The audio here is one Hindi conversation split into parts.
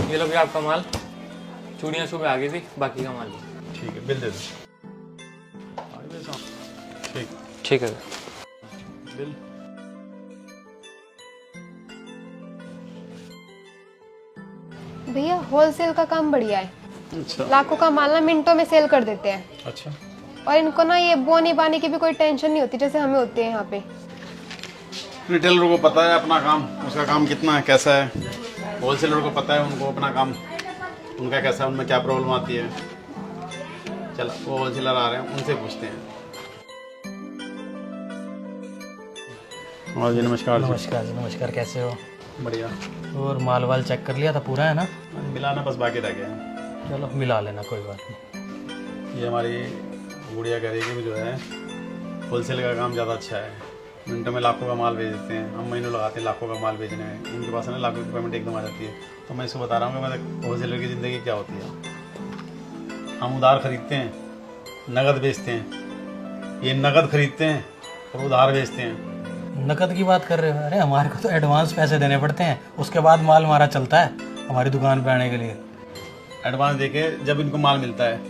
ये लो भी आपका माल। चूड़ियाँ सुबह आ गई थी, बाकी का माल। ठीक है, बिल दे दो। ठीक ठीक है। बिल। भैया होलसेल का काम बढ़िया है। अच्छा लाखों का माल ना मिनटों में सेल कर देते हैं। अच्छा। और इनको ना ये बोनी बानी की भी कोई टेंशन नहीं होती जैसे हमें होती है यहाँ पे। रिटेलर को पता है अपना काम, उसका काम कितना है, कैसा है। होलसेलर को पता है उनको अपना काम, उनका कैसा है, उनमें क्या प्रॉब्लम आती है। चल वो होलसेलर आ रहे हैं, उनसे पूछते हैं। और जी नमस्कार जी। नमस्कार जी, नमस्कार। कैसे हो? बढ़िया। और माल वाल चेक कर लिया था? पूरा है ना? मिलाना बस बाकी रह गया है। चलो मिला लेना, कोई बात नहीं। ये हमारी गुड़िया कह रही है कि जो है होलसेल का काम ज़्यादा अच्छा है, मिनटों में लाखों का माल भेज देते हैं। हम महीनों लगाते हैं लाखों का माल भेजने में, इनके पास है ना लाखों की पेमेंट एकदम आ जाती है। तो मैं इसको बता रहा हूँ कि मतलब होलसेलर की ज़िंदगी क्या होती है। हम उधार खरीदते हैं, नगद बेचते हैं। ये नगद खरीदते हैं और उधार बेचते हैं। नकद की बात कर रहे हो? अरे हमारे को तो एडवांस पैसे देने पड़ते हैं, उसके बाद माल हमारा चलता है हमारी दुकान पे आने के लिए। एडवांस देके जब इनको माल मिलता है,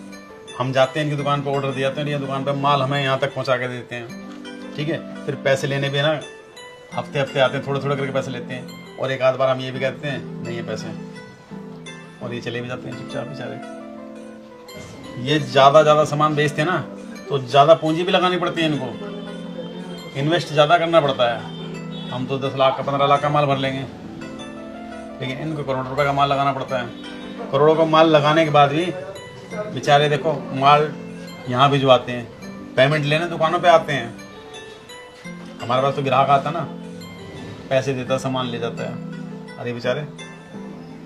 हम जाते हैं इनकी दुकान पर, ऑर्डर दिया हैं, ये दुकान पर माल हमें यहाँ तक पहुँचा के देते हैं। ठीक है, फिर पैसे लेने भी है ना, हफ्ते हफ्ते आते हैं, थोड़े थोड़े करके पैसे लेते हैं। और एक आध बार हम ये भी कहते हैं नहीं है पैसे, और ये चले भी जाते हैं चुपचाप बेचारे। ये ज़्यादा सामान बेचते हैं ना, तो ज़्यादा पूंजी भी लगानी पड़ती है इनको, इन्वेस्ट ज़्यादा करना पड़ता है। हम तो 10 लाख का 15 लाख का माल भर लेंगे, लेकिन इनको करोड़ रुपए का माल लगाना पड़ता है। करोड़ों का माल लगाने के बाद भी बेचारे देखो माल यहाँ भिजवाते हैं, पेमेंट लेने दुकानों पे आते हैं। हमारे पास तो ग्राहक आता ना, पैसे देता, सामान ले जाता है। अरे बेचारे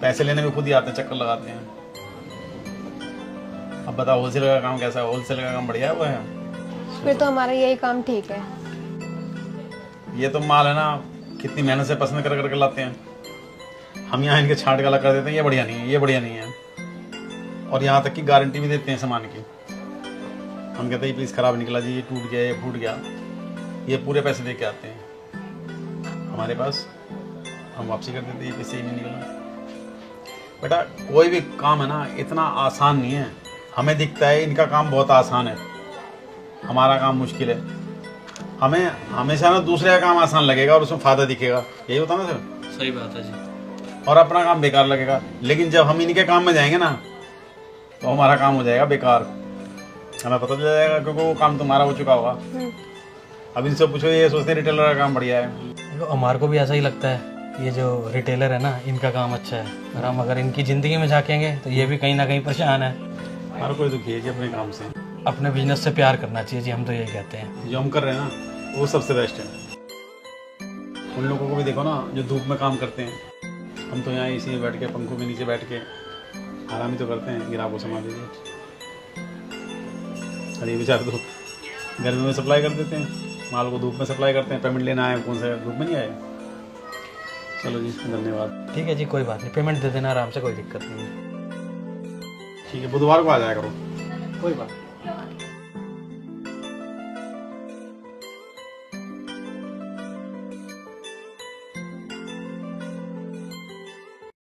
पैसे लेने में खुद ही आते हैं, चक्कर लगाते हैं। अब बताओ होलसेल का काम कैसा है? होलसेल का काम बढ़िया है वो है। फिर तो हमारा यही काम ठीक है। ये तो माल है ना, कितनी मेहनत से पसंद कर करके लाते हैं। हम यहाँ इनके छांट गला कर देते हैं, ये बढ़िया नहीं है, ये बढ़िया नहीं है। और यहाँ तक की गारंटी भी देते हैं सामान की। हम कहते हैं प्लीज़ ख़राब निकला जी, ये टूट गया, ये फूट गया, ये पूरे पैसे दे के आते हैं हमारे पास। हम वापसी कर देते हैं, ये पैसे ही नहीं निकला। बेटा कोई भी काम है ना इतना आसान नहीं है। हमें दिखता है इनका काम बहुत आसान है, हमारा काम मुश्किल है। हमें हमेशा ना दूसरे का काम आसान लगेगा और उसमें फ़ायदा दिखेगा, यही होता ना सर? सही बात है जी। और अपना काम बेकार लगेगा। लेकिन जब हम इनके काम में जाएंगे ना, तो हमारा काम हो जाएगा बेकार, हमें पता चल जाएगा, क्योंकि वो काम तुम्हारा हो चुका होगा। अब इनसे पूछो, ये सोचते हैं रिटेलर का काम बढ़िया है। देखो हमारे को भी ऐसा ही लगता है, ये जो रिटेलर है ना इनका काम अच्छा है। और हम अगर इनकी ज़िंदगी में झाँकेंगे तो ये भी कहीं ना कहीं परेशान है। हर कोई दुखी है जी अपने काम से। अपने बिजनेस से प्यार करना चाहिए जी, हम तो यही कहते हैं। जो हम कर रहे हैं ना वो सबसे बेस्ट है। उन लोगों को भी देखो ना जो धूप में काम करते हैं। हम तो यहाँ इसी में बैठ के, पंखों के नीचे बैठ के आराम ही तो करते हैं। ग्राहकों को संभाल दीजिए। अरे बेचारे तो गर्मी में सप्लाई कर देते हैं माल को, धूप में सप्लाई करते हैं। पेमेंट लेना आए, कौन सा धूप में नहीं आए। चलो जी धन्यवाद। ठीक है जी, कोई बात नहीं, पेमेंट दे देना आराम से, कोई दिक्कत नहीं है। ठीक है, बुधवार को आ जाया करो। कोई बात नहीं।